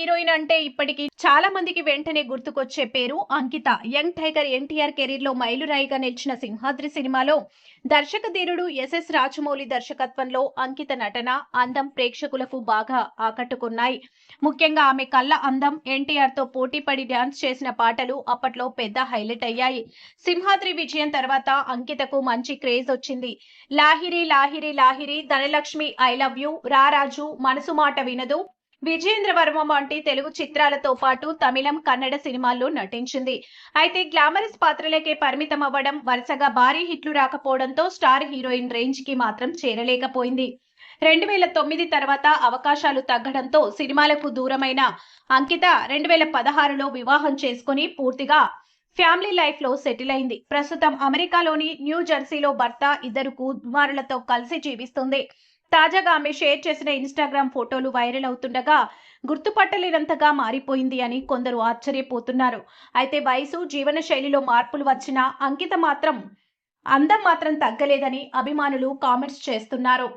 Heroine అంటే ఇప్పటికి చాలా మందికి వెంటనే గుర్తుకొచ్చే పేరు అంకిత. యంగ్ టైగర్ ఎన్టీఆర్ కెరీర్ లో మైలురాయిగా నిలిచిన సింహాద్రి సినిమాలో దర్శక ధీరుడు ఎస్ఎస్ రాజమౌళి దర్శకత్వంలో అంకిత నటన, అందం ప్రేక్షకులకు బాగా ఆకట్టుకున్నాయి. ముఖ్యంగా ఆమె కళ్ళ అందం, ఎన్టీఆర్ తో పోటీపడి డాన్స్ చేసిన పాటలు అప్పట్లో పెద్ద హైలైట్ అయ్యాయి. సింహాద్రి విజయం తర్వాత అంకితకు మంచి క్రేజ్ వచ్చింది. Lahiri Lahiri Lahiri, Dhanalakshmi, I love you, రారాజు, మనసు మాట వినదు, విజయేంద్రవర్మ వంటి తెలుగు చిత్రాలతో పాటు తమిళం, కన్నడ సినిమాల్లో నటించింది. అయితే గ్లామరస్ పాత్రలకే పరిమితం అవ్వడం, వరుసగా భారీ హిట్లు రాకపోవడంతో స్టార్ హీరోయిన్ రేంజ్ కి మాత్రం చేరలేకపోయింది. 2009 తర్వాత అవకాశాలు తగ్గడంతో సినిమాలకు దూరమైన అంకిత 2016లో వివాహం చేసుకుని పూర్తిగా ఫ్యామిలీ లైఫ్ లో సెటిల్ అయింది. ప్రస్తుతం అమెరికాలోని న్యూ జెర్సీలో భర్త, ఇద్దరు కుమారులతో కలిసి జీవిస్తుంది. తాజాగా ఆమె షేర్ చేసిన ఇన్స్టాగ్రామ్ ఫోటోలు వైరల్ అవుతుండగా గుర్తుపట్టలేనంతగా మారిపోయింది అని కొందరు ఆశ్చర్యపోతున్నారు. అయితే వయసు, జీవన శైలిలో మార్పులు వచ్చినా అంకిత మాత్రం అందం మాత్రం తగ్గలేదని అభిమానులు కామెంట్స్ చేస్తున్నారు.